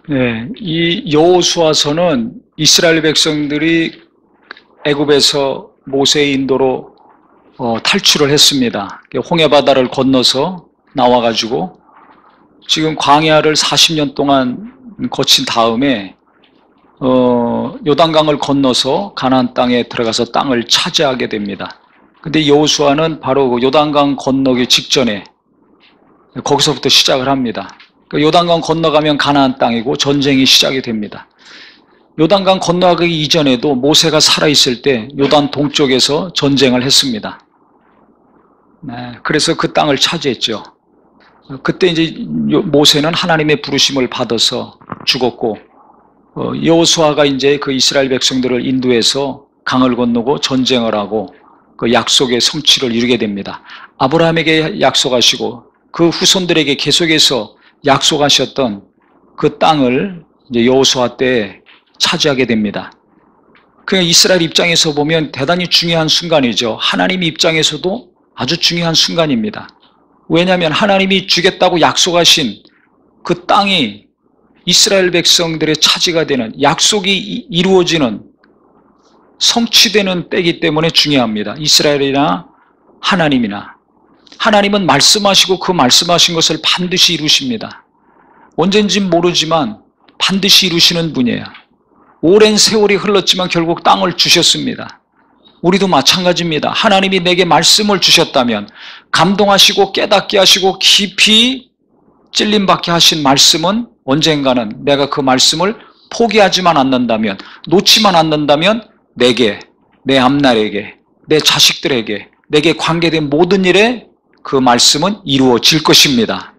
네, 이 여호수아서는 이스라엘 백성들이 애굽에서 모세의 인도로 탈출을 했습니다. 홍해 바다를 건너서 나와가지고 지금 광야를 40년 동안 거친 다음에 요단강을 건너서 가나안 땅에 들어가서 땅을 차지하게 됩니다. 근데 여호수아는 바로 그 요단강 건너기 직전에 거기서부터 시작을 합니다. 요단강 건너가면 가나안 땅이고 전쟁이 시작이 됩니다. 요단강 건너가기 이전에도 모세가 살아있을 때 요단 동쪽에서 전쟁을 했습니다. 네, 그래서 그 땅을 차지했죠. 그때 이제 모세는 하나님의 부르심을 받아서 죽었고, 여호수아가 이제 그 이스라엘 백성들을 인도해서 강을 건너고 전쟁을 하고 그 약속의 성취를 이루게 됩니다. 아브라함에게 약속하시고 그 후손들에게 계속해서 약속하셨던 그 땅을 이제 여호수아 때 차지하게 됩니다. 그러니까 이스라엘 입장에서 보면 대단히 중요한 순간이죠. 하나님 입장에서도 아주 중요한 순간입니다. 왜냐하면 하나님이 주겠다고 약속하신 그 땅이 이스라엘 백성들의 차지가 되는, 약속이 이루어지는, 성취되는 때이기 때문에 중요합니다. 이스라엘이나 하나님이나. 하나님은 말씀하시고 그 말씀하신 것을 반드시 이루십니다. 언젠진 모르지만 반드시 이루시는 분이에요. 오랜 세월이 흘렀지만 결국 땅을 주셨습니다. 우리도 마찬가지입니다. 하나님이 내게 말씀을 주셨다면, 감동하시고 깨닫게 하시고 깊이 찔림받게 하신 말씀은 언젠가는 내가 그 말씀을 포기하지만 않는다면, 놓지만 않는다면 내게, 내 앞날에게, 내 자식들에게, 내게 관계된 모든 일에 그 말씀은 이루어질 것입니다.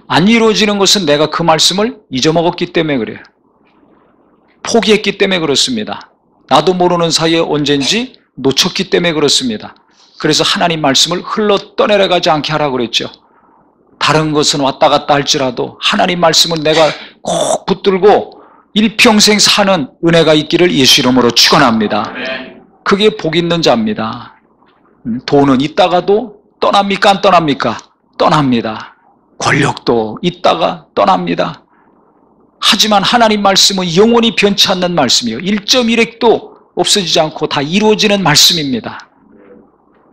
안 이루어지는 것은 내가 그 말씀을 잊어먹었기 때문에 그래요. 포기했기 때문에 그렇습니다. 나도 모르는 사이에 언젠지 놓쳤기 때문에 그렇습니다. 그래서 하나님 말씀을 흘러 떠내려가지 않게 하라고 그랬죠. 다른 것은 왔다 갔다 할지라도 하나님 말씀은 내가 꼭 붙들고 일평생 사는 은혜가 있기를 예수 이름으로 축원합니다. 그게 복 있는 자입니다. 돈은 있다가도 떠납니까? 안 떠납니까? 떠납니다. 권력도 있다가 떠납니다. 하지만 하나님 말씀은 영원히 변치 않는 말씀이에요. 1.1핵도 없어지지 않고 다 이루어지는 말씀입니다.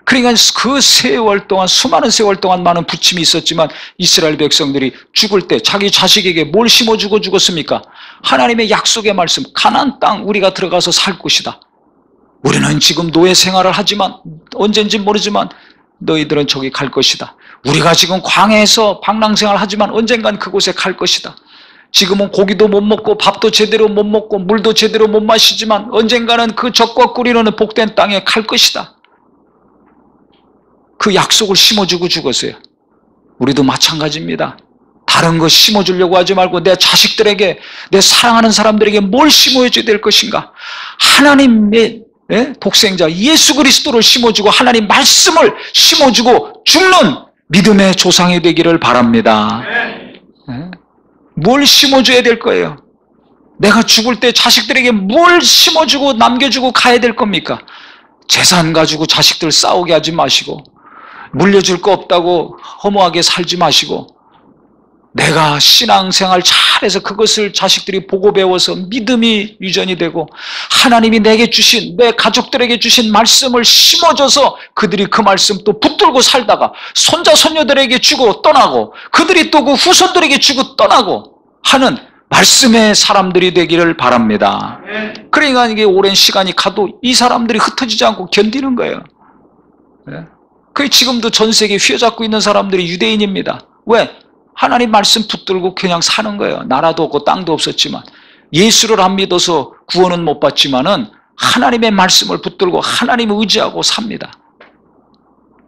그러니까 그 세월 동안, 수많은 세월 동안 많은 부침이 있었지만 이스라엘 백성들이 죽을 때 자기 자식에게 뭘 심어주고 죽었습니까? 하나님의 약속의 말씀, 가나안 땅 우리가 들어가서 살 곳이다. 우리는 지금 노예 생활을 하지만 언젠지 모르지만 너희들은 저기 갈 것이다. 우리가 지금 광야에서 방랑생활을 하지만 언젠간 그곳에 갈 것이다. 지금은 고기도 못 먹고 밥도 제대로 못 먹고 물도 제대로 못 마시지만 언젠가는 그 젖과 꿀이 흐르는 복된 땅에 갈 것이다. 그 약속을 심어주고 죽었어요. 우리도 마찬가지입니다. 다른 거 심어주려고 하지 말고 내 자식들에게, 내 사랑하는 사람들에게 뭘 심어줘야 될 것인가? 하나님의 독생자 예수 그리스도를 심어주고 하나님 말씀을 심어주고 죽는 믿음의 조상이 되기를 바랍니다. 뭘 심어줘야 될 거예요? 내가 죽을 때 자식들에게 뭘 심어주고 남겨주고 가야 될 겁니까? 재산 가지고 자식들 싸우게 하지 마시고, 물려줄 거 없다고 허무하게 살지 마시고, 내가 신앙생활 잘해서 그것을 자식들이 보고 배워서 믿음이 유전이 되고 하나님이 내게 주신, 내 가족들에게 주신 말씀을 심어줘서 그들이 그 말씀 또 붙들고 살다가 손자 손녀들에게 주고 떠나고 그들이 또 그 후손들에게 주고 떠나고 하는 말씀의 사람들이 되기를 바랍니다. 그러니까 이게 오랜 시간이 가도 이 사람들이 흩어지지 않고 견디는 거예요. 그게 지금도 전 세계에 휘어잡고 있는 사람들이 유대인입니다. 왜? 하나님 말씀 붙들고 그냥 사는 거예요. 나라도 없고 땅도 없었지만, 예수를 안 믿어서 구원은 못 받지만은 하나님의 말씀을 붙들고 하나님을 의지하고 삽니다.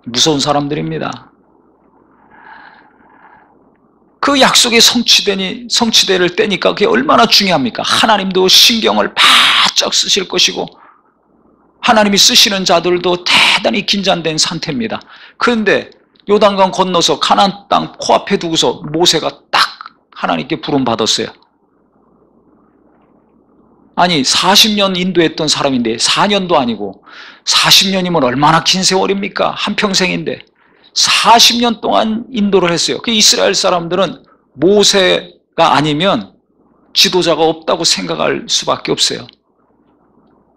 무서운 사람들입니다. 그 약속이 성취될 때니까 그게 얼마나 중요합니까? 하나님도 신경을 바짝 쓰실 것이고 하나님이 쓰시는 자들도 대단히 긴장된 상태입니다. 그런데 요단강 건너서 가나안 땅 코앞에 두고서 모세가 딱 하나님께 부름받았어요. 아니 40년 인도했던 사람인데 4년도 아니고 40년이면 얼마나 긴 세월입니까? 한평생인데 40년 동안 인도를 했어요. 그 이스라엘 사람들은 모세가 아니면 지도자가 없다고 생각할 수밖에 없어요.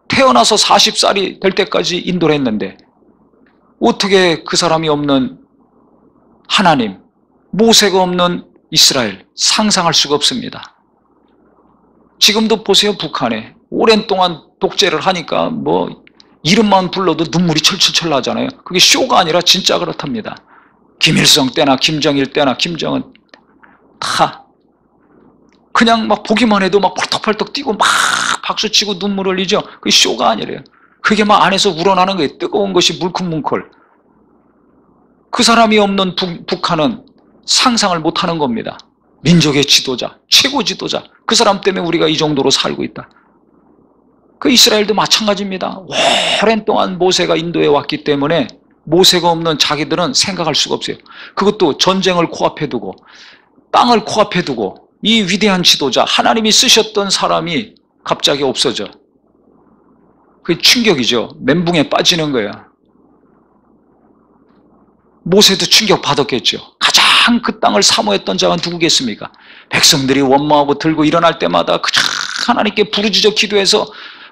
태어나서 40살이 될 때까지 인도를 했는데 어떻게 그 사람이 없는 하나님, 모세가 없는 이스라엘 상상할 수가 없습니다. 지금도 보세요. 북한에 오랜 동안 독재를 하니까 뭐 이름만 불러도 눈물이 철철철 나잖아요. 그게 쇼가 아니라 진짜 그렇답니다. 김일성 때나 김정일 때나 김정은 다 그냥 막 보기만 해도 막 펄떡펄떡 뛰고 막 박수치고 눈물 흘리죠. 그게 쇼가 아니래요. 그게 막 안에서 우러나는 거예요. 뜨거운 것이 물컹물컹. 그 사람이 없는 북한은 상상을 못하는 겁니다. 민족의 지도자, 최고 지도자. 그 사람 때문에 우리가 이 정도로 살고 있다. 그 이스라엘도 마찬가지입니다. 오랜 동안 모세가 인도에 왔기 때문에 모세가 없는 자기들은 생각할 수가 없어요. 그것도 전쟁을 코앞에 두고 땅을 코앞에 두고 이 위대한 지도자, 하나님이 쓰셨던 사람이 갑자기 없어져. 그게 충격이죠. 멘붕에 빠지는 거예요. 모세도 충격받았겠죠. 가장 그 땅을 사모했던 자가 누구겠습니까? 백성들이 원망하고 들고 일어날 때마다 그냥 하나님께 부르짖어 기도해서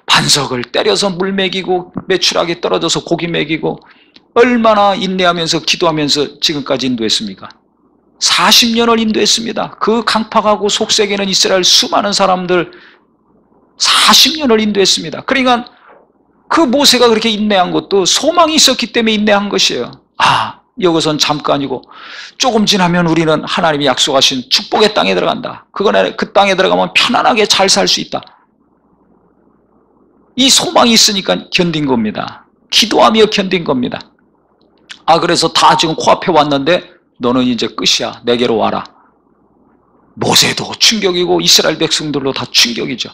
반석을 때려서 물 먹이고 메추라기 떨어져서 고기 먹이고 얼마나 인내하면서 기도하면서 지금까지 인도했습니까? 40년을 인도했습니다. 그 강팍하고 속세계는 이스라엘 수많은 사람들 40년을 인도했습니다. 그러니까 그 모세가 그렇게 인내한 것도 소망이 있었기 때문에 인내한 것이에요. 여기선 잠깐이고 조금 지나면 우리는 하나님이 약속하신 축복의 땅에 들어간다. 그 땅에 들어가면 편안하게 잘 살 수 있다. 이 소망이 있으니까 견딘 겁니다. 기도하며 견딘 겁니다. 그래서 다 지금 코앞에 왔는데 너는 이제 끝이야. 내게로 와라. 모세도 충격이고 이스라엘 백성들도 다 충격이죠.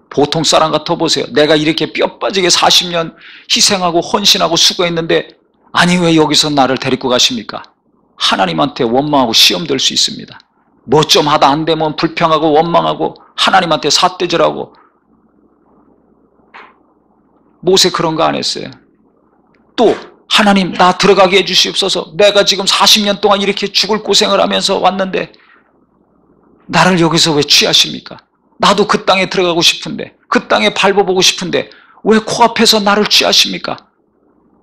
보통 사람 같아 보세요. 내가 이렇게 뼈 빠지게 40년 희생하고 헌신하고 수고했는데 아니 왜 여기서 나를 데리고 가십니까? 하나님한테 원망하고 시험 들 수 있습니다. 뭐 좀 하다 안 되면 불평하고 원망하고 하나님한테 삿대질하고. 모세 그런 거 안 했어요. 또 하나님 나 들어가게 해주시옵소서. 내가 지금 40년 동안 이렇게 죽을 고생을 하면서 왔는데 나를 여기서 왜 취하십니까? 나도 그 땅에 들어가고 싶은데 그 땅에 밟아보고 싶은데 왜 코앞에서 나를 취하십니까?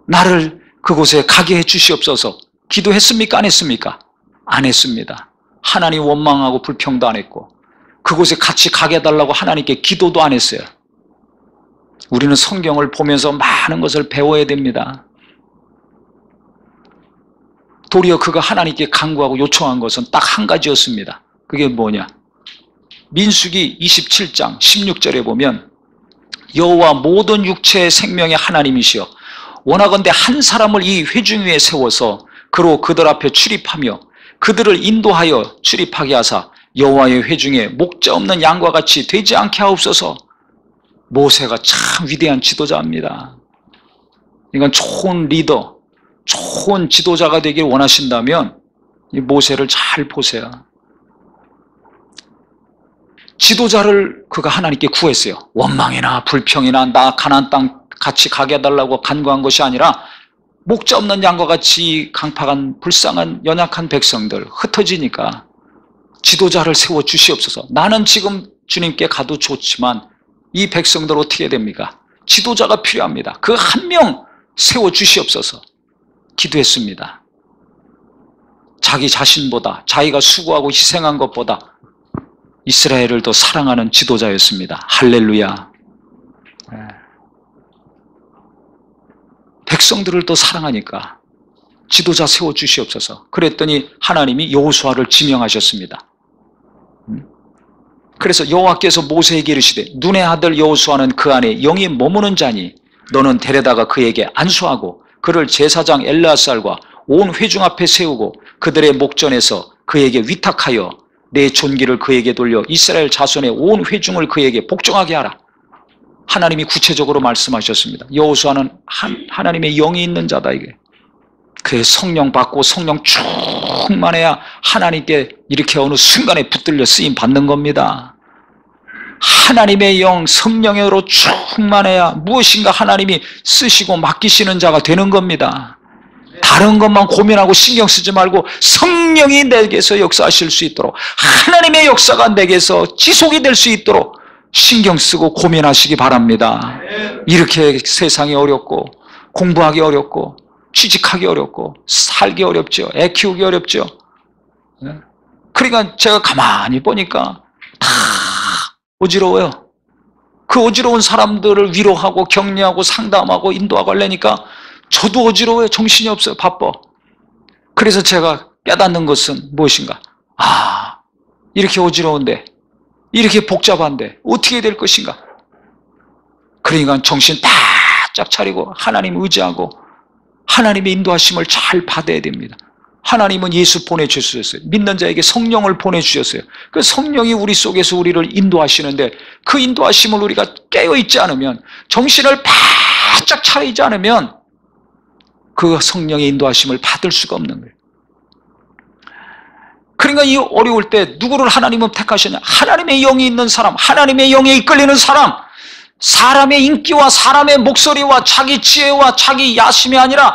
나를 그곳에 가게 해주시옵소서. 기도했습니까? 안 했습니까? 안 했습니다. 하나님 원망하고 불평도 안 했고 그곳에 같이 가게 해달라고 하나님께 기도도 안 했어요. 우리는 성경을 보면서 많은 것을 배워야 됩니다. 도리어 그가 하나님께 간구하고 요청한 것은 딱 한 가지였습니다. 그게 뭐냐? 민수기 27장 16절에 보면 여호와 모든 육체의 생명의 하나님이시여 원하건대 한 사람을 이 회중 위에 세워서 그로 그들 앞에 출입하며 그들을 인도하여 출입하게 하사 여호와의 회중에 목자 없는 양과 같이 되지 않게 하옵소서. 모세가 참 위대한 지도자입니다. 이건 좋은 리더, 좋은 지도자가 되길 원하신다면 이 모세를 잘 보세요. 지도자를 그가 하나님께 구했어요. 원망이나 불평이나 나 가나안 땅 같이 가게 해달라고 간구한 것이 아니라 목자 없는 양과 같이 강팍한 불쌍한 연약한 백성들 흩어지니까 지도자를 세워 주시옵소서. 나는 지금 주님께 가도 좋지만 이 백성들 어떻게 됩니까? 지도자가 필요합니다. 그 한 명 세워 주시옵소서. 기도했습니다. 자기 자신보다 자기가 수고하고 희생한 것보다 이스라엘을 더 사랑하는 지도자였습니다. 할렐루야. 백성들을 더 사랑하니까 지도자 세워주시옵소서. 그랬더니 하나님이 여호수아를 지명하셨습니다. 그래서 여호와께서 모세에게 이르시되 눈의 아들 여호수아는 그 안에 영이 머무는 자니 너는 데려다가 그에게 안수하고 그를 제사장 엘르아살과 온 회중 앞에 세우고 그들의 목전에서 그에게 위탁하여 내 존귀를 그에게 돌려 이스라엘 자손의 온 회중을 그에게 복종하게 하라. 하나님이 구체적으로 말씀하셨습니다. 여호수아는 하나님의 영이 있는 자다. 이게 그의 성령 받고 성령 충만해야 하나님께 이렇게 어느 순간에 붙들려 쓰임 받는 겁니다. 하나님의 영, 성령으로 충만해야 무엇인가 하나님이 쓰시고 맡기시는 자가 되는 겁니다. 다른 것만 고민하고 신경 쓰지 말고 성령이 내게서 역사하실 수 있도록, 하나님의 역사가 내게서 지속이 될 수 있도록 신경 쓰고 고민하시기 바랍니다. 이렇게 세상이 어렵고 공부하기 어렵고 취직하기 어렵고 살기 어렵죠. 애 키우기 어렵죠. 그러니까 제가 가만히 보니까 다 어지러워요. 그 어지러운 사람들을 위로하고 격려하고 상담하고 인도하고 하려니까 저도 어지러워요. 정신이 없어요. 바빠. 그래서 제가 깨닫는 것은 무엇인가? 이렇게 어지러운데, 이렇게 복잡한데 어떻게 될 것인가? 그러니까 정신 바짝 차리고 하나님 의지하고 하나님의 인도하심을 잘 받아야 됩니다. 하나님은 예수 보내주셨어요. 믿는 자에게 성령을 보내주셨어요. 그 성령이 우리 속에서 우리를 인도하시는데, 그 인도하심을 우리가 깨어있지 않으면, 정신을 바짝 차리지 않으면 그 성령의 인도하심을 받을 수가 없는 거예요. 그러니까 이 어려울 때 누구를 하나님은 택하셨냐? 하나님의 영이 있는 사람, 하나님의 영에 이끌리는 사람, 사람의 인기와 사람의 목소리와 자기 지혜와 자기 야심이 아니라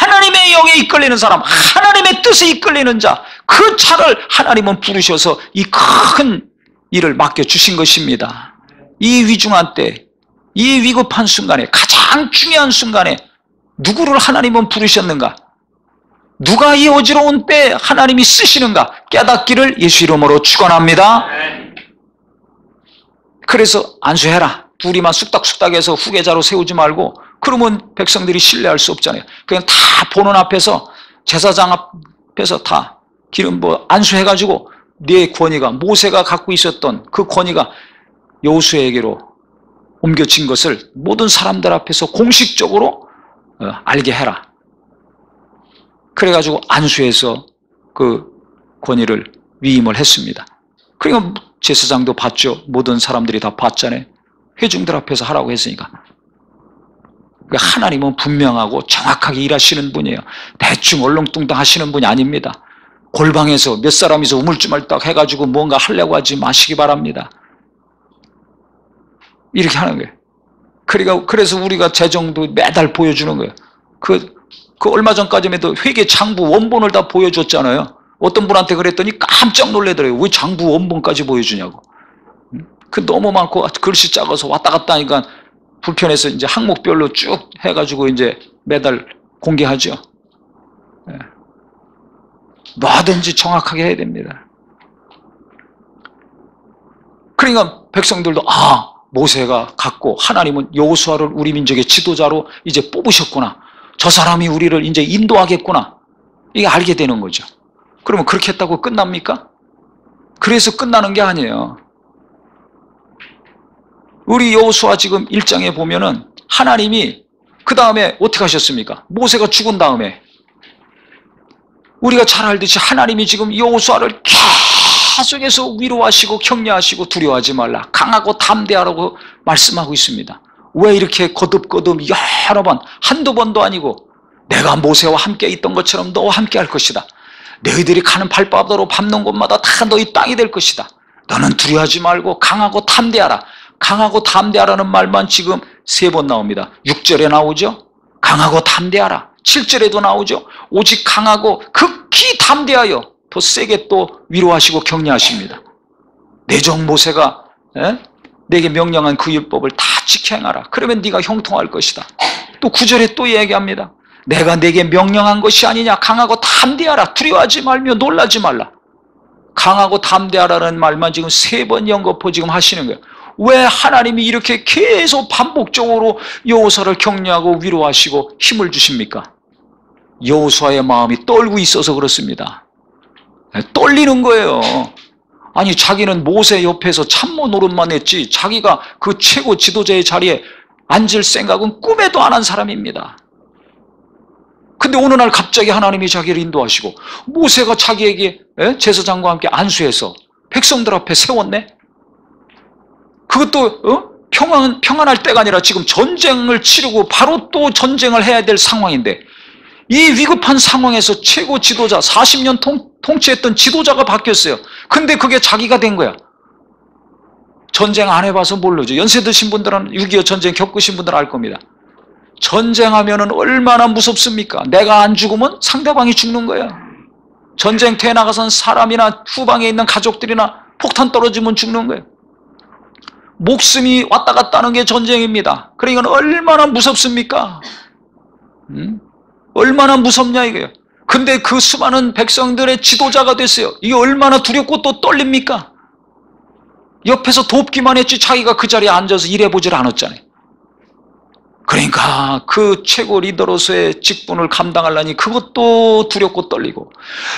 하나님의 영에 이끌리는 사람, 하나님의 뜻에 이끌리는 자, 그 차를 하나님은 부르셔서 이 큰 일을 맡겨주신 것입니다. 이 위중한 때, 이 위급한 순간에, 가장 중요한 순간에 누구를 하나님은 부르셨는가? 누가 이 어지러운 때 하나님이 쓰시는가? 깨닫기를 예수 이름으로 축원합니다. 그래서 안수해라. 둘이만 쑥닥쑥닥해서 후계자로 세우지 말고, 그러면 백성들이 신뢰할 수 없잖아요. 그냥 다 보는 앞에서, 제사장 앞에서 다 기름 안수해가지고 네 권위가, 모세가 갖고 있었던 그 권위가 여호수아에게로 옮겨진 것을 모든 사람들 앞에서 공식적으로 알게 해라. 그래가지고 안수해서 그 권위를 위임을 했습니다. 그러니까 제사장도 봤죠. 모든 사람들이 다 봤잖아요. 회중들 앞에서 하라고 했으니까. 하나님은 분명하고 정확하게 일하시는 분이에요. 대충 얼렁뚱땅 하시는 분이 아닙니다. 골방에서 몇 사람이서 우물쭈물딱 해가지고 뭔가 하려고 하지 마시기 바랍니다. 이렇게 하는 거예요. 그래서 우리가 재정도 매달 보여주는 거예요. 그 얼마 전까지만 해도 회계 장부 원본을 다 보여줬잖아요. 어떤 분한테 그랬더니 깜짝 놀라더라고요. 왜 장부 원본까지 보여주냐고. 그 너무 많고 글씨 작아서 왔다 갔다 하니까 불편해서 이제 항목별로 쭉 해가지고 이제 매달 공개하죠. 뭐든지 정확하게 해야 됩니다. 그러니까 백성들도 모세가 갖고 하나님은 여호수아를 우리 민족의 지도자로 이제 뽑으셨구나. 저 사람이 우리를 이제 인도하겠구나. 이게 알게 되는 거죠. 그러면 그렇게 했다고 끝납니까? 그래서 끝나는 게 아니에요. 우리 여호수아 지금 1장에 보면은 하나님이 그 다음에 어떻게 하셨습니까? 모세가 죽은 다음에 우리가 잘 알듯이 하나님이 지금 여호수아를 계속해서 위로하시고 격려하시고 두려워하지 말라, 강하고 담대하라고 말씀하고 있습니다. 왜 이렇게 거듭거듭 여러 번, 한두 번도 아니고 내가 모세와 함께 있던 것처럼 너와 함께 할 것이다. 너희들이 가는 발바닥으로 밟는 곳마다 다 너희 땅이 될 것이다. 너는 두려워하지 말고 강하고 담대하라. 강하고 담대하라는 말만 지금 3번 나옵니다. 6절에 나오죠. 강하고 담대하라. 7절에도 나오죠. 오직 강하고 극히 담대하여 더 세게 또 위로하시고 격려하십니다. 내 종 모세가 내게 명령한 그 율법을 다 지켜 행하라. 그러면 네가 형통할 것이다. 또 9절에 또 얘기합니다. 내가 내게 명령한 것이 아니냐. 강하고 담대하라. 두려워하지 말며 놀라지 말라. 강하고 담대하라는 말만 지금 3번 연거푸 지금 하시는 거예요. 왜 하나님이 이렇게 계속 반복적으로 여호수아를 격려하고 위로하시고 힘을 주십니까? 여호수아의 마음이 떨고 있어서 그렇습니다. 떨리는 거예요. 아니 자기는 모세 옆에서 참모 노릇만 했지 자기가 그 최고 지도자의 자리에 앉을 생각은 꿈에도 안 한 사람입니다. 근데 어느 날 갑자기 하나님이 자기를 인도하시고 모세가 자기에게 제사장과 함께 안수해서 백성들 앞에 세웠네? 그것도 평안할 때가 아니라 지금 전쟁을 치르고 바로 또 전쟁을 해야 될 상황인데 이 위급한 상황에서 최고 지도자 40년 통치했던 지도자가 바뀌었어요. 근데 그게 자기가 된 거야. 전쟁 안 해봐서 모르죠. 연세 드신 분들은 6.25 전쟁 겪으신 분들은 알 겁니다. 전쟁하면은 얼마나 무섭습니까? 내가 안 죽으면 상대방이 죽는 거야. 전쟁터에 나가선 사람이나 후방에 있는 가족들이나 폭탄 떨어지면 죽는 거예요. 목숨이 왔다 갔다 하는 게 전쟁입니다. 그러니까 얼마나 무섭습니까? 얼마나 무섭냐 이거예요. 근데 그 수많은 백성들의 지도자가 됐어요. 이게 얼마나 두렵고 또 떨립니까? 옆에서 돕기만 했지 자기가 그 자리에 앉아서 일해보질 않았잖아요. 그러니까 그 최고 리더로서의 직분을 감당하려니 그것도 두렵고 떨리고,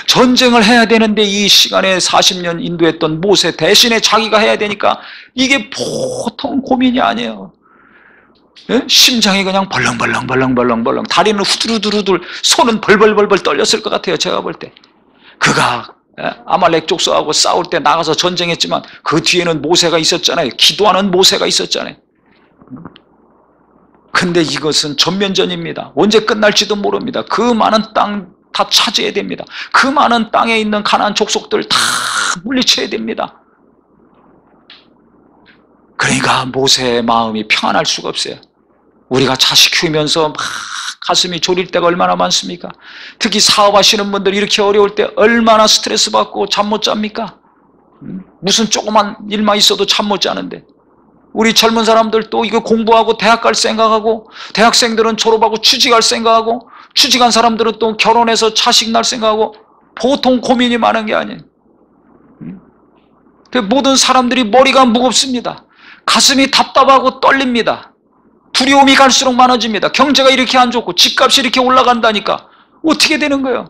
전쟁을 해야 되는데 이 시간에 40년 인도했던 모세 대신에 자기가 해야 되니까 이게 보통 고민이 아니에요. 예? 심장이 그냥 벌렁벌렁, 다리는 후두루두루들, 손은 벌벌벌 떨렸을 것 같아요. 제가 볼 때. 그가 아말렉 족속하고 싸울 때 나가서 전쟁했지만 그 뒤에는 모세가 있었잖아요. 기도하는 모세가 있었잖아요. 근데 이것은 전면전입니다. 언제 끝날지도 모릅니다. 그 많은 땅 다 차지해야 됩니다. 그 많은 땅에 있는 가나안 족속들 다 물리쳐야 됩니다. 그러니까 모세의 마음이 평안할 수가 없어요. 우리가 자식 키우면서 막 가슴이 졸일 때가 얼마나 많습니까? 특히 사업하시는 분들 이렇게 어려울 때 얼마나 스트레스 받고 잠 못 잡니까? 무슨 조그만 일만 있어도 잠 못 자는데, 우리 젊은 사람들 또 이거 공부하고 대학 갈 생각하고, 대학생들은 졸업하고 취직할 생각하고, 취직한 사람들은 또 결혼해서 자식 낳을 생각하고, 보통 고민이 많은 게 아니에요. 모든 사람들이 머리가 무겁습니다. 가슴이 답답하고 떨립니다. 두려움이 갈수록 많아집니다. 경제가 이렇게 안 좋고 집값이 이렇게 올라간다니까 어떻게 되는 거예요?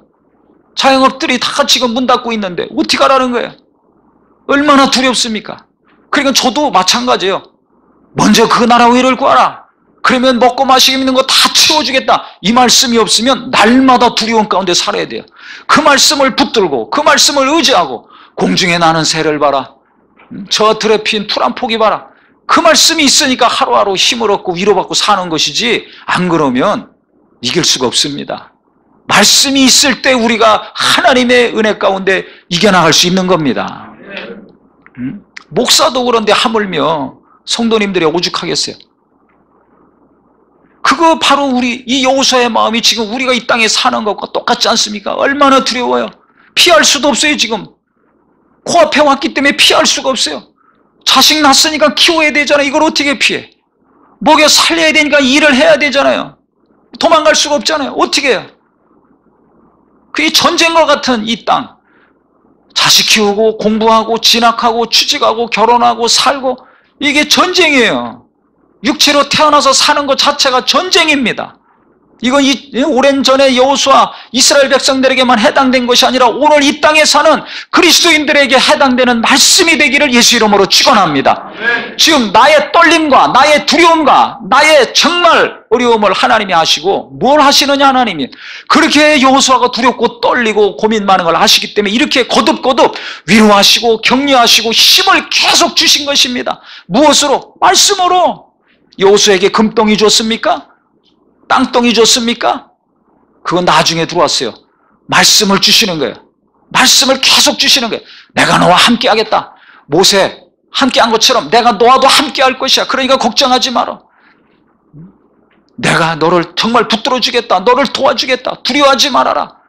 자영업들이 다 지금 문 닫고 있는데 어떻게 하라는 거예요? 얼마나 두렵습니까? 그러니까 저도 마찬가지예요. 먼저 그 나라 의를 구하라. 그러면 먹고 마시고 있는 거 다 채워주겠다. 이 말씀이 없으면 날마다 두려움 가운데 살아야 돼요. 그 말씀을 붙들고 그 말씀을 의지하고, 공중에 나는 새를 봐라, 저 들에 핀 풀 한 포기 봐라. 그 말씀이 있으니까 하루하루 힘을 얻고 위로받고 사는 것이지, 안 그러면 이길 수가 없습니다. 말씀이 있을 때 우리가 하나님의 은혜 가운데 이겨나갈 수 있는 겁니다. 목사도 그런데 하물며 성도님들이 오죽하겠어요. 그거 바로 우리 이 여호수아의 마음이 지금 우리가 이 땅에 사는 것과 똑같지 않습니까? 얼마나 두려워요. 피할 수도 없어요. 지금 코앞에 왔기 때문에 피할 수가 없어요. 자식 낳았으니까 키워야 되잖아요. 이걸 어떻게 피해? 먹여 살려야 되니까 일을 해야 되잖아요. 도망갈 수가 없잖아요. 어떻게 해요? 그게 전쟁과 같은 이 땅, 자식 키우고 공부하고 진학하고 취직하고 결혼하고 살고, 이게 전쟁이에요. 육체로 태어나서 사는 것 자체가 전쟁입니다. 이건 오랜 전에 여호수아 이스라엘 백성들에게만 해당된 것이 아니라 오늘 이 땅에 사는 그리스도인들에게 해당되는 말씀이 되기를 예수 이름으로 축원합니다. 지금 나의 떨림과 나의 두려움과 나의 정말 어려움을 하나님이 아시고, 뭘 하시느냐 하나님이? 그렇게 여호수아가 두렵고 떨리고 고민 많은 걸 아시기 때문에 이렇게 거듭거듭 위로하시고 격려하시고 힘을 계속 주신 것입니다. 무엇으로? 말씀으로. 여호수아에게 금덩이 줬습니까? 땅덩이 줬습니까? 그건 나중에 들어왔어요. 말씀을 주시는 거예요. 말씀을 계속 주시는 거예요. 내가 너와 함께 하겠다. 모세 함께 한 것처럼 내가 너와도 함께 할 것이야. 그러니까 걱정하지 마라. 내가 너를 정말 붙들어 주겠다. 너를 도와주겠다. 두려워하지 말아라.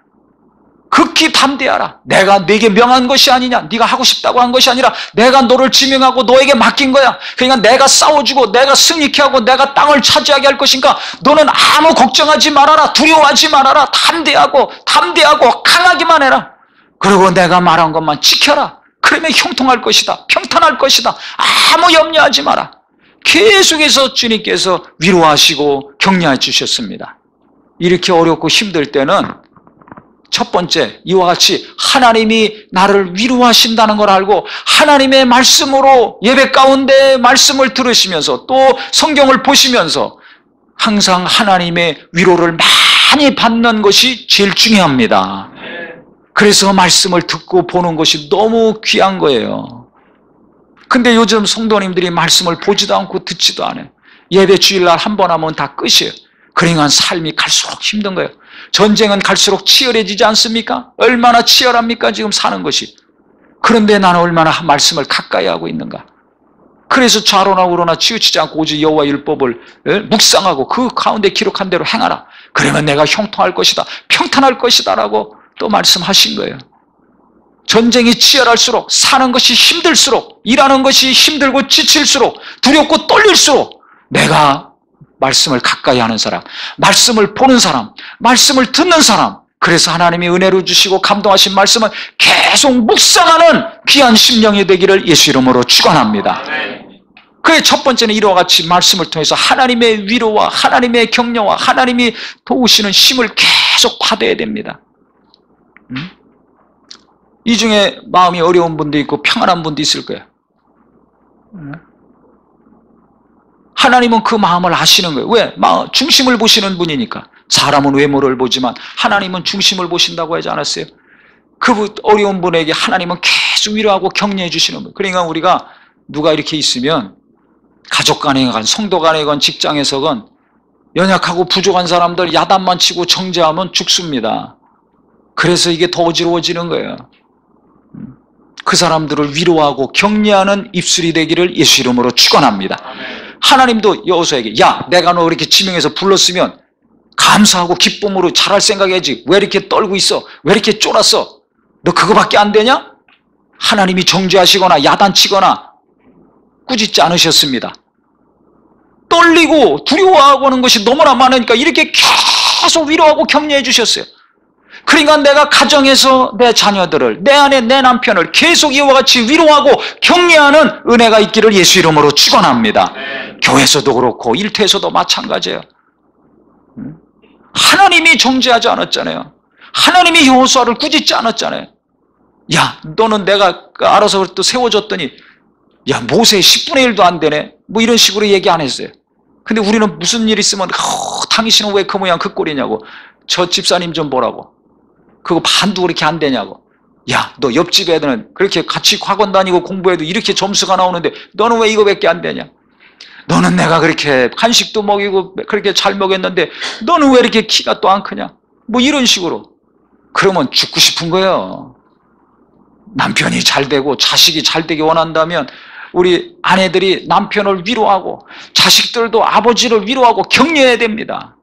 극히 담대하라. 내가 네게 명한 것이 아니냐, 네가 하고 싶다고 한 것이 아니라 내가 너를 지명하고 너에게 맡긴 거야. 그러니까 내가 싸워주고 내가 승리케 하고 내가 땅을 차지하게 할 것이니까 너는 아무 걱정하지 말아라. 두려워하지 말아라. 담대하고 강하기만 해라. 그리고 내가 말한 것만 지켜라. 그러면 형통할 것이다. 평탄할 것이다. 아무 염려하지 마라. 계속해서 주님께서 위로하시고 격려해 주셨습니다. 이렇게 어렵고 힘들 때는 첫 번째, 이와 같이 하나님이 나를 위로하신다는 걸 알고 하나님의 말씀으로 예배 가운데 말씀을 들으시면서 또 성경을 보시면서 항상 하나님의 위로를 많이 받는 것이 제일 중요합니다. 그래서 말씀을 듣고 보는 것이 너무 귀한 거예요. 근데 요즘 성도님들이 말씀을 보지도 않고 듣지도 않아요. 예배 주일날 한 번 하면 다 끝이에요. 그러니까 삶이 갈수록 힘든 거예요. 전쟁은 갈수록 치열해지지 않습니까? 얼마나 치열합니까? 지금 사는 것이. 그런데 나는 얼마나 말씀을 가까이 하고 있는가? 그래서 좌로나 우로나 치우치지 않고 오직 여호와 율법을 묵상하고 그 가운데 기록한 대로 행하라. 그러면 내가 형통할 것이다, 평탄할 것이다 라고 또 말씀하신 거예요. 전쟁이 치열할수록, 사는 것이 힘들수록, 일하는 것이 힘들고 지칠수록, 두렵고 떨릴수록 내가 말씀을 가까이 하는 사람, 말씀을 보는 사람, 말씀을 듣는 사람, 그래서 하나님이 은혜로 주시고 감동하신 말씀을 계속 묵상하는 귀한 심령이 되기를 예수 이름으로 축원합니다. 그의 첫 번째는 이와 같이 말씀을 통해서 하나님의 위로와 하나님의 격려와 하나님이 도우시는 힘을 계속 받아야 됩니다. 이 중에 마음이 어려운 분도 있고 평안한 분도 있을 거예요. 하나님은 그 마음을 아시는 거예요. 왜? 중심을 보시는 분이니까. 사람은 외모를 보지만 하나님은 중심을 보신다고 하지 않았어요? 그 어려운 분에게 하나님은 계속 위로하고 격려해 주시는 거예요. 그러니까 우리가 누가 이렇게 있으면 가족 간에건 성도 간에건 직장에서건 연약하고 부족한 사람들 야단만 치고 정죄하면 죽습니다. 그래서 이게 더 어지러워지는 거예요. 그 사람들을 위로하고 격려하는 입술이 되기를 예수 이름으로 축원합니다. 하나님도 여호수아에게 야, 내가 너 이렇게 지명해서 불렀으면 감사하고 기쁨으로 잘할 생각해야지. 왜 이렇게 떨고 있어? 왜 이렇게 쫄았어? 너 그거밖에 안 되냐? 하나님이 정죄하시거나 야단치거나 꾸짖지 않으셨습니다. 떨리고 두려워하고 하는 것이 너무나 많으니까 이렇게 계속 위로하고 격려해 주셨어요. 그러니까 내가 가정에서 내 자녀들을, 내 아내, 내 남편을 계속 이와 같이 위로하고 격려하는 은혜가 있기를 예수 이름으로 축원합니다. 교회에서도 그렇고 일터에서도 마찬가지예요. 하나님이 정죄하지 않았잖아요. 하나님이 여호수아를 꾸짖지 않았잖아요. 야, 너는 내가 알아서 또 세워줬더니 야, 모세 10분의 1도 안 되네. 뭐 이런 식으로 얘기 안 했어요. 근데 우리는 무슨 일 있으면 당신은 왜 그 모양 그 꼴이냐고. 저 집사님 좀 보라고. 그거 반도 그렇게 안 되냐고. 야, 너 옆집 애들은 그렇게 같이 학원 다니고 공부해도 이렇게 점수가 나오는데 너는 왜 이거밖에 안 되냐. 너는 내가 그렇게 간식도 먹이고 그렇게 잘 먹였는데 너는 왜 이렇게 키가 또 안 크냐. 뭐 이런 식으로. 그러면 죽고 싶은 거예요. 남편이 잘 되고 자식이 잘 되기 원한다면 우리 아내들이 남편을 위로하고 자식들도 아버지를 위로하고 격려해야 됩니다.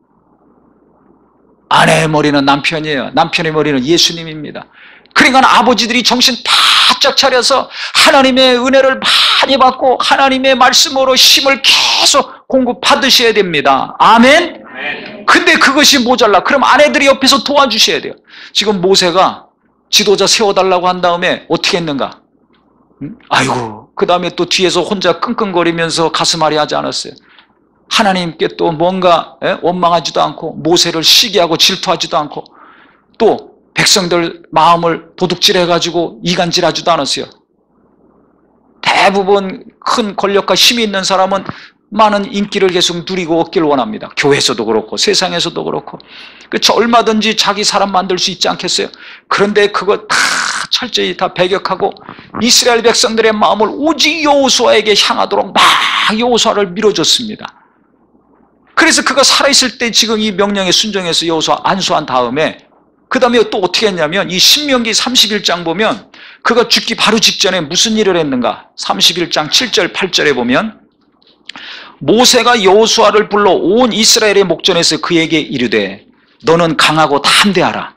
아내의 머리는 남편이에요. 남편의 머리는 예수님입니다. 그러니까 아버지들이 정신 바짝 차려서 하나님의 은혜를 많이 받고 하나님의 말씀으로 힘을 계속 공급받으셔야 됩니다. 아멘? 근데 그것이 모자라. 그럼 아내들이 옆에서 도와주셔야 돼요. 지금 모세가 지도자 세워달라고 한 다음에 어떻게 했는가? 아이고, 그 다음에 또 뒤에서 혼자 끙끙거리면서 가슴앓이 하지 않았어요. 하나님께 또 뭔가 원망하지도 않고 모세를 시기하고 질투하지도 않고 또 백성들 마음을 도둑질해가지고 이간질하지도 않았어요. 대부분 큰 권력과 힘이 있는 사람은 많은 인기를 계속 누리고 얻기를 원합니다. 교회에서도 그렇고 세상에서도 그렇고. 그렇죠. 얼마든지 자기 사람 만들 수 있지 않겠어요? 그런데 그거 다 철저히 다 배격하고 이스라엘 백성들의 마음을 오직 여호수아에게 향하도록 막 여호수아를 밀어줬습니다. 그래서 그가 살아있을 때 지금 이 명령에 순종해서 여호수아 안수한 다음에 그 다음에 또 어떻게 했냐면 이 신명기 31장 보면 그가 죽기 바로 직전에 무슨 일을 했는가? 31장 7절 8절에 보면 모세가 여호수아를 불러 온 이스라엘의 목전에서 그에게 이르되 너는 강하고 담대하라.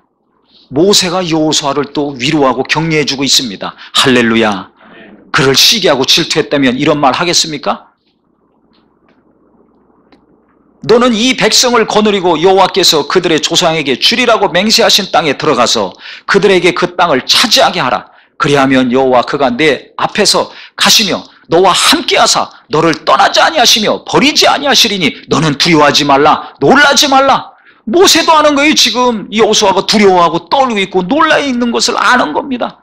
모세가 여호수아를 또 위로하고 격려해주고 있습니다. 할렐루야. 그를 시기하고 질투했다면 이런 말 하겠습니까? 너는 이 백성을 거느리고 여호와께서 그들의 조상에게 주리라고 맹세하신 땅에 들어가서 그들에게 그 땅을 차지하게 하라. 그리하면 여호와 그가 내 앞에서 가시며 너와 함께하사 너를 떠나지 아니하시며 버리지 아니하시리니 너는 두려워하지 말라, 놀라지 말라. 모세도 아는 거예요. 지금 여호수아가 두려워하고 떨고 있고 놀라 있는 것을 아는 겁니다.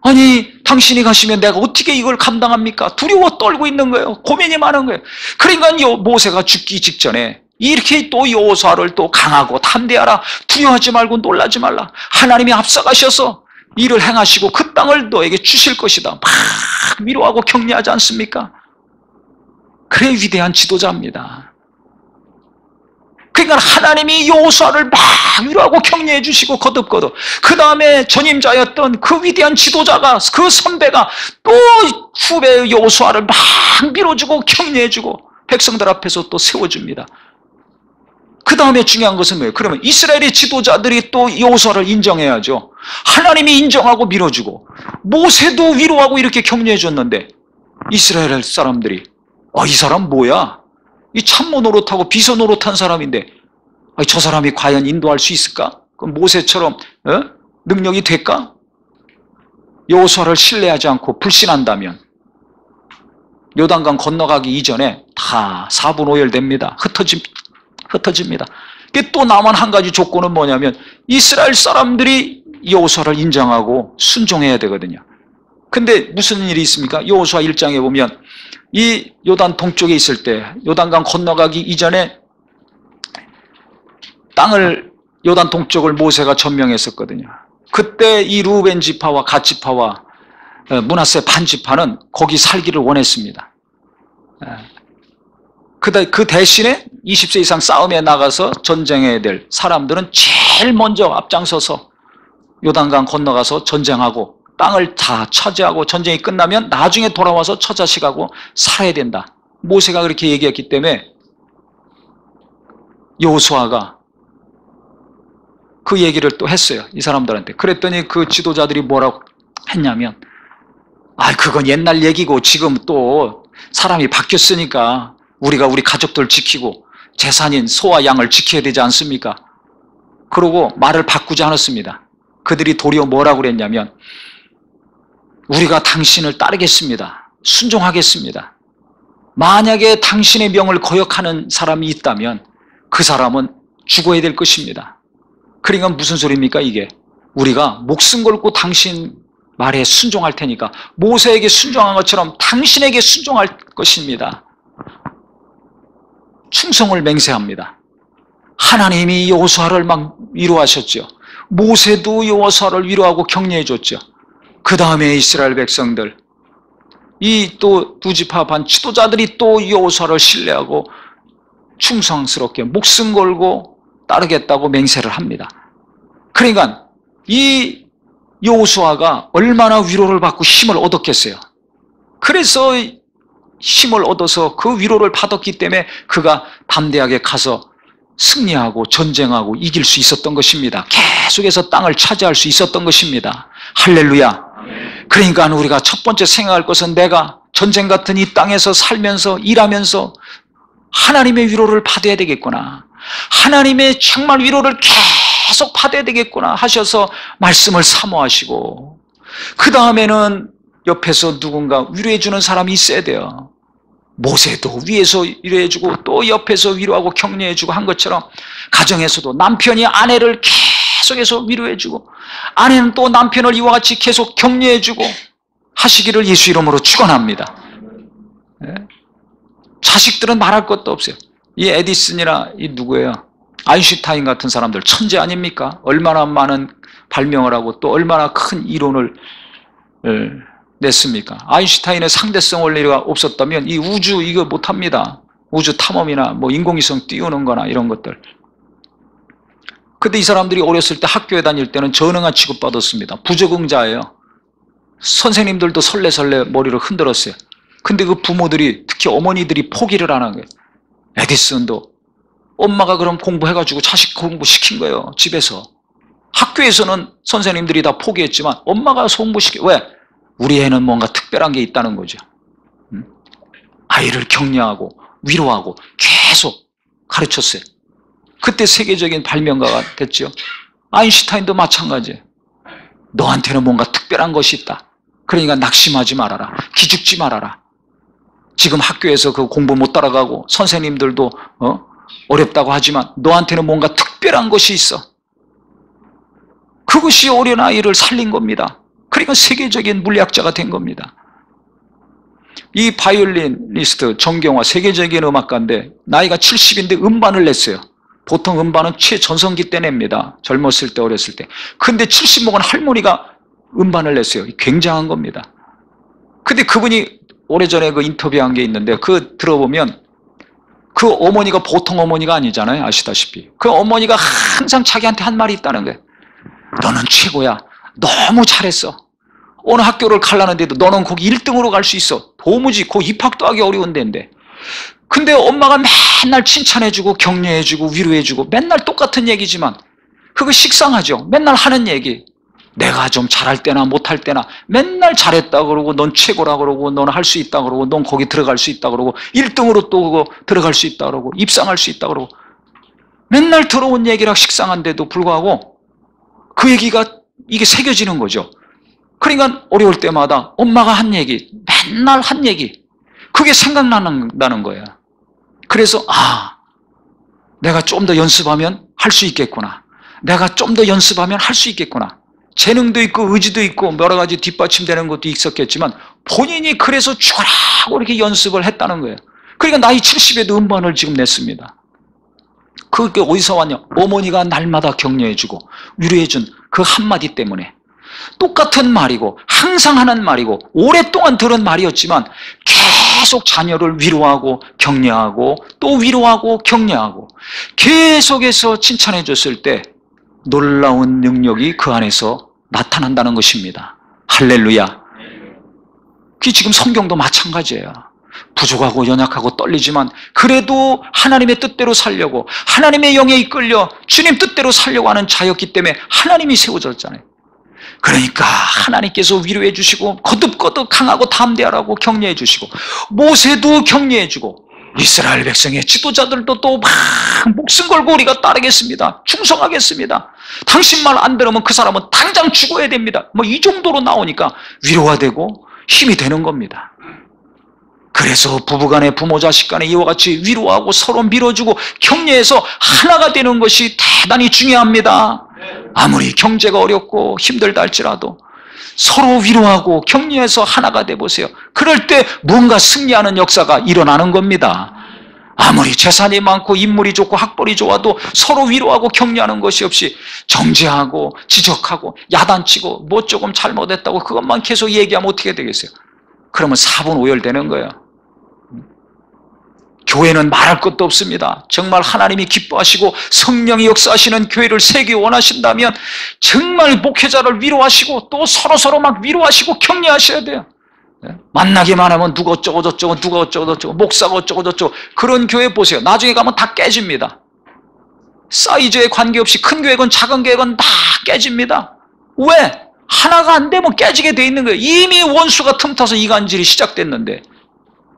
아니, 당신이 가시면 내가 어떻게 이걸 감당합니까? 두려워 떨고 있는 거예요. 고민이 많은 거예요. 그러니까 모세가 죽기 직전에 이렇게 또 여호수아를 또 강하고 담대하라, 두려워하지 말고 놀라지 말라. 하나님이 앞서가셔서 일을 행하시고 그 땅을 너에게 주실 것이다. 막 위로하고 격려하지 않습니까? 그래 위대한 지도자입니다. 그러니까 하나님이 여호수아를 막 위로하고 격려해 주시고 거듭거듭, 그 다음에 전임자였던 그 위대한 지도자가, 그 선배가 또 후배 여호수아를 막 밀어주고 격려해 주고 백성들 앞에서 또 세워줍니다. 그 다음에 중요한 것은 뭐예요? 그러면 이스라엘의 지도자들이 또 여호수아를 인정해야죠. 하나님이 인정하고 밀어주고 모세도 위로하고 이렇게 격려해 줬는데 이스라엘 사람들이 이 사람 뭐야? 이 참모 노릇하고 비서 노릇한 사람인데 저 사람이 과연 인도할 수 있을까? 그럼 모세처럼 능력이 될까? 여호수아를 신뢰하지 않고 불신한다면 요단강 건너가기 이전에 다 사분오열됩니다. 흩어집니다. 또 남은 한 가지 조건은 뭐냐면 이스라엘 사람들이 여호수아를 인정하고 순종해야 되거든요. 근데 무슨 일이 있습니까? 여호수아 1장에 보면 이 요단 동쪽에 있을 때 요단강 건너가기 이전에 땅을, 요단 동쪽을 모세가 점령했었거든요. 그때 이 루벤 지파와 갓 지파와 므낫세 반 지파는 거기 살기를 원했습니다. 그 대신에 20세 이상 싸움에 나가서 전쟁해야 될 사람들은 제일 먼저 앞장서서 요단강 건너가서 전쟁하고 땅을 다 차지하고 전쟁이 끝나면 나중에 돌아와서 처자식하고 살아야 된다. 모세가 그렇게 얘기했기 때문에 여호수아가 그 얘기를 또 했어요. 이 사람들한테. 그랬더니 그 지도자들이 뭐라고 했냐면 그건 옛날 얘기고 지금 또 사람이 바뀌었으니까 우리가 우리 가족들 지키고 재산인 소와 양을 지켜야 되지 않습니까? 그러고 말을 바꾸지 않았습니다. 그들이 도리어 뭐라고 그랬냐면 우리가 당신을 따르겠습니다. 순종하겠습니다. 만약에 당신의 명을 거역하는 사람이 있다면 그 사람은 죽어야 될 것입니다. 그러니까 무슨 소리입니까 이게? 우리가 목숨 걸고 당신 말에 순종할 테니까 모세에게 순종한 것처럼 당신에게 순종할 것입니다. 충성을 맹세합니다. 하나님이 여호수아를 막 위로하셨죠. 모세도 여호수아를 위로하고 격려해 줬죠. 그 다음에 이스라엘 백성들, 이 또 두 지파 반 지도자들이 또 여호수아를 신뢰하고 충성스럽게 목숨 걸고 따르겠다고 맹세를 합니다. 그러니까 이 여호수아가 얼마나 위로를 받고 힘을 얻었겠어요. 그래서 힘을 얻어서 그 위로를 받았기 때문에 그가 담대하게 가서 승리하고 전쟁하고 이길 수 있었던 것입니다. 계속해서 땅을 차지할 수 있었던 것입니다. 할렐루야. 그러니까 우리가 첫 번째 생각할 것은 내가 전쟁 같은 이 땅에서 살면서 일하면서 하나님의 위로를 받아야 되겠구나. 하나님의 정말 위로를 계속 받아야 되겠구나 하셔서 말씀을 사모하시고 그 다음에는 옆에서 누군가 위로해 주는 사람이 있어야 돼요. 모세도 위에서 위로해 주고 또 옆에서 위로하고 격려해 주고 한 것처럼 가정에서도 남편이 아내를 계속해서 위로해 주고 아내는 또 남편을 이와 같이 계속 격려해 주고 하시기를 예수 이름으로 축원합니다. 자식들은 말할 것도 없어요. 이 에디슨이나 이 누구예요? 아인슈타인 같은 사람들 천재 아닙니까? 얼마나 많은 발명을 하고 또 얼마나 큰 이론을 냈습니까? 아인슈타인의 상대성 원리가 없었다면 이 우주 이거 못합니다. 우주 탐험이나 뭐 인공위성 띄우는 거나 이런 것들. 근데 이 사람들이 어렸을 때 학교에 다닐 때는 전능한 취급받았습니다. 부적응자예요. 선생님들도 설레설레 머리를 흔들었어요. 근데 그 부모들이 특히 어머니들이 포기를 안 한 거예요. 에디슨도 엄마가 그럼 공부해가지고 자식 공부시킨 거예요. 집에서. 학교에서는 선생님들이 다 포기했지만 엄마가 공부시켜. 왜? 우리 애는 뭔가 특별한 게 있다는 거죠. 아이를 격려하고 위로하고 계속 가르쳤어요. 그때 세계적인 발명가가 됐죠. 아인슈타인도 마찬가지예요. 너한테는 뭔가 특별한 것이 있다. 그러니까 낙심하지 말아라. 기죽지 말아라. 지금 학교에서 그 공부 못 따라가고 선생님들도 어렵다고 하지만 너한테는 뭔가 특별한 것이 있어. 그것이 어린아이를 살린 겁니다. 그러니까 세계적인 물리학자가 된 겁니다. 이 바이올리니스트 정경화 세계적인 음악가인데 나이가 70인데 음반을 냈어요. 보통 음반은 최전성기 때 냅니다. 젊었을 때 어렸을 때. 근데 70 먹은 할머니가 음반을 냈어요. 굉장한 겁니다. 근데 그분이 오래전에 그 인터뷰한 게 있는데 그 들어보면 그 어머니가 보통 어머니가 아니잖아요. 아시다시피. 그 어머니가 항상 자기한테 한 말이 있다는 거예요. 너는 최고야. 너무 잘했어. 어느 학교를 가려는데도 너는 거기 1등으로 갈 수 있어. 도무지 그 입학도 하기 어려운 데인데. 근데 엄마가 맨날 칭찬해주고 격려해주고 위로해주고 맨날 똑같은 얘기지만 그거 식상하죠. 맨날 하는 얘기. 내가 좀 잘할 때나 못할 때나 맨날 잘했다 그러고 넌 최고라 그러고 넌 할 수 있다 그러고 넌 거기 들어갈 수 있다 그러고 1등으로 또 그거 들어갈 수 있다 그러고 입상할 수 있다 그러고 맨날 들어온 얘기라 식상한데도 불구하고 그 얘기가 이게 새겨지는 거죠. 그러니까 어려울 때마다 엄마가 한 얘기, 맨날 한 얘기, 그게 생각난다는 거예요. 그래서 내가 좀 더 연습하면 할 수 있겠구나. 내가 좀 더 연습하면 할 수 있겠구나. 재능도 있고 의지도 있고 여러 가지 뒷받침되는 것도 있었겠지만 본인이 그래서 죽어라고 이렇게 연습을 했다는 거예요. 그러니까 나이 70에도 음반을 지금 냈습니다. 그게 어디서 왔냐? 어머니가 날마다 격려해주고 위로해준 그 한마디 때문에. 똑같은 말이고 항상 하는 말이고 오랫동안 들은 말이었지만 계속 자녀를 위로하고 격려하고 또 위로하고 격려하고 계속해서 칭찬해 줬을 때 놀라운 능력이 그 안에서 나타난다는 것입니다. 할렐루야. 그게 지금 성경도 마찬가지예요. 부족하고 연약하고 떨리지만 그래도 하나님의 뜻대로 살려고 하나님의 영에 이끌려 주님 뜻대로 살려고 하는 자였기 때문에 하나님이 세워졌잖아요. 그러니까 하나님께서 위로해 주시고 거듭거듭 강하고 담대하라고 격려해 주시고 모세도 격려해 주고 이스라엘 백성의 지도자들도 또 막 목숨 걸고 우리가 따르겠습니다. 충성하겠습니다. 당신 말 안 들으면 그 사람은 당장 죽어야 됩니다. 뭐 이 정도로 나오니까 위로가 되고 힘이 되는 겁니다. 그래서 부부간에 부모 자식간에 이와 같이 위로하고 서로 밀어주고 격려해서 하나가 되는 것이 대단히 중요합니다. 아무리 경제가 어렵고 힘들다 할지라도 서로 위로하고 격려해서 하나가 돼보세요. 그럴 때 뭔가 승리하는 역사가 일어나는 겁니다. 아무리 재산이 많고 인물이 좋고 학벌이 좋아도 서로 위로하고 격려하는 것이 없이 정죄하고 지적하고 야단치고 뭐 조금 잘못했다고 그것만 계속 얘기하면 어떻게 되겠어요? 그러면 사분오열되는 거예요. 교회는 말할 것도 없습니다. 정말 하나님이 기뻐하시고 성령이 역사하시는 교회를 세기 원하신다면 정말 목회자를 위로하시고 또 서로서로 막 위로하시고 격려하셔야 돼요. 만나기만 하면 누가 어쩌고 저쩌고 누가 어쩌고 저쩌고 목사가 어쩌고 저쩌고 그런 교회 보세요. 나중에 가면 다 깨집니다. 사이즈에 관계없이 큰 교회건 작은 교회건 다 깨집니다. 왜? 하나가 안 되면 깨지게 돼 있는 거예요. 이미 원수가 틈타서 이간질이 시작됐는데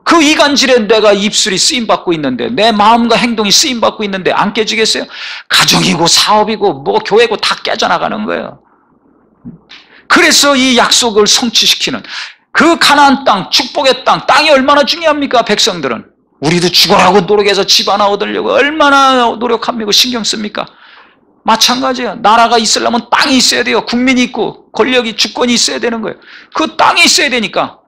그 이간질에 내가 입술이 쓰임받고 있는데 내 마음과 행동이 쓰임받고 있는데 안 깨지겠어요? 가정이고 사업이고 뭐 교회고 다 깨져나가는 거예요. 그래서 이 약속을 성취시키는 그 가나안 땅, 축복의 땅, 땅이 얼마나 중요합니까? 백성들은 우리도 죽어라고 노력해서 집 하나 얻으려고 얼마나 노력합니까? 신경 씁니까? 마찬가지예요. 나라가 있으려면 땅이 있어야 돼요. 국민이 있고 권력이 주권이 있어야 되는 거예요. 그 땅이 있어야 되니까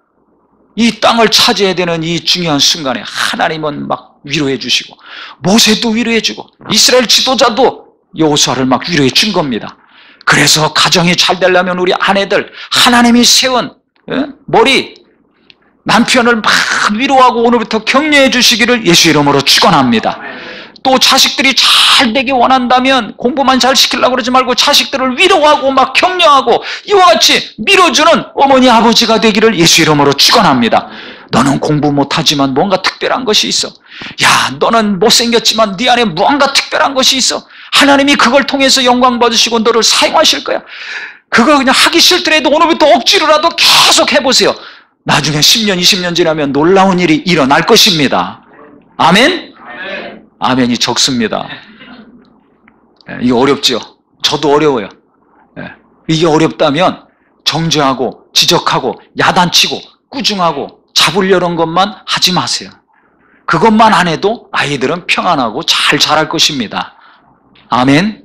이 땅을 차지해야 되는 이 중요한 순간에 하나님은 막 위로해 주시고 모세도 위로해 주고 이스라엘 지도자도 여호수아를 막 위로해 준 겁니다. 그래서 가정이 잘 되려면 우리 아내들 하나님이 세운 머리 남편을 막 위로하고 오늘부터 격려해 주시기를 예수 이름으로 축원합니다. 또 자식들이 잘 되기 원한다면 공부만 잘 시키려고 그러지 말고 자식들을 위로하고 막 격려하고 이와 같이 밀어주는 어머니 아버지가 되기를 예수 이름으로 축원합니다. 너는 공부 못하지만 뭔가 특별한 것이 있어. 야, 너는 못생겼지만 네 안에 무언가 특별한 것이 있어. 하나님이 그걸 통해서 영광 받으시고 너를 사용하실 거야. 그거 그냥 하기 싫더라도 오늘부터 억지로라도 계속 해보세요. 나중에 10년, 20년 지나면 놀라운 일이 일어날 것입니다. 아멘? 아멘이 적습니다. 이게 어렵죠? 저도 어려워요. 이게 어렵다면 정죄하고 지적하고 야단치고 꾸중하고 잡으려는 것만 하지 마세요. 그것만 안 해도 아이들은 평안하고 잘 자랄 것입니다. 아멘?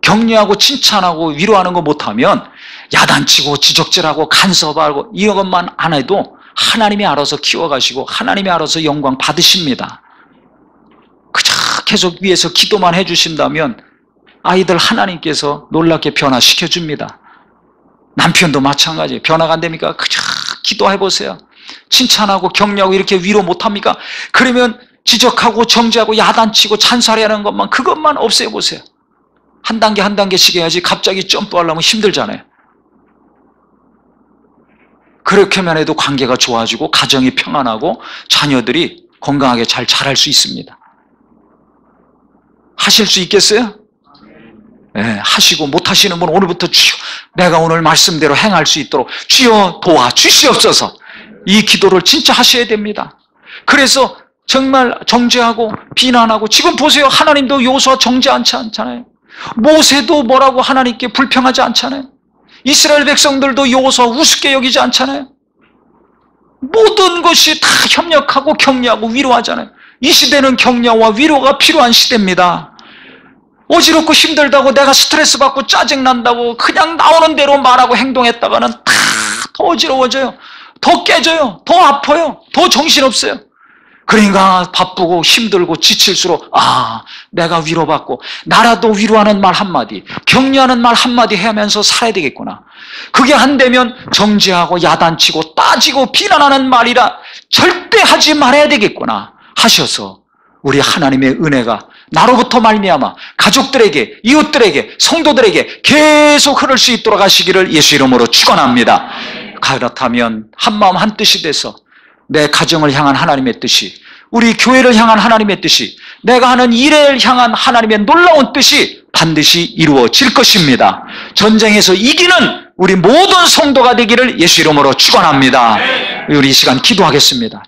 격려하고 칭찬하고 위로하는 거 못하면 야단치고 지적질하고 간섭하고 이것만 안 해도 하나님이 알아서 키워가시고 하나님이 알아서 영광 받으십니다. 그저 계속 위에서 기도만 해주신다면 아이들 하나님께서 놀랍게 변화시켜줍니다. 남편도 마찬가지예요. 변화가 안 됩니까? 그저 기도해보세요. 칭찬하고 격려하고 이렇게 위로 못합니까? 그러면 지적하고 정죄하고 야단치고 찬살하는 것만, 그것만 없애보세요. 한 단계 한 단계씩 해야지 갑자기 점프하려면 힘들잖아요. 그렇게만 해도 관계가 좋아지고 가정이 평안하고 자녀들이 건강하게 잘 자랄 수 있습니다. 하실 수 있겠어요? 네, 하시고 못하시는 분 오늘부터 주여, 내가 오늘 말씀대로 행할 수 있도록 주여 도와주시옵소서, 이 기도를 진짜 하셔야 됩니다. 그래서 정말 정죄하고 비난하고, 지금 보세요, 하나님도 여호수아 정죄하지 않잖아요. 모세도 뭐라고 하나님께 불평하지 않잖아요. 이스라엘 백성들도 여호수아 우습게 여기지 않잖아요. 모든 것이 다 협력하고 격려하고 위로하잖아요. 이 시대는 격려와 위로가 필요한 시대입니다. 어지럽고 힘들다고, 내가 스트레스 받고 짜증난다고 그냥 나오는 대로 말하고 행동했다가는 다 더 어지러워져요. 더 깨져요. 더 아파요. 더 정신없어요. 그러니까 바쁘고 힘들고 지칠수록 내가 위로받고 나라도 위로하는 말 한마디, 격려하는 말 한마디 하면서 살아야 되겠구나. 그게 안 되면 정죄하고 야단치고 따지고 비난하는 말이라 절대 하지 말아야 되겠구나 하셔서, 우리 하나님의 은혜가 나로부터 말미암아 가족들에게, 이웃들에게, 성도들에게 계속 흐를 수 있도록 하시기를 예수 이름으로 축원합니다. 그렇다면 한마음 한뜻이 돼서 내 가정을 향한 하나님의 뜻이, 우리 교회를 향한 하나님의 뜻이, 내가 하는 일을 향한 하나님의 놀라운 뜻이 반드시 이루어질 것입니다. 전쟁에서 이기는 우리 모든 성도가 되기를 예수 이름으로 축원합니다. 우리 이 시간 기도하겠습니다.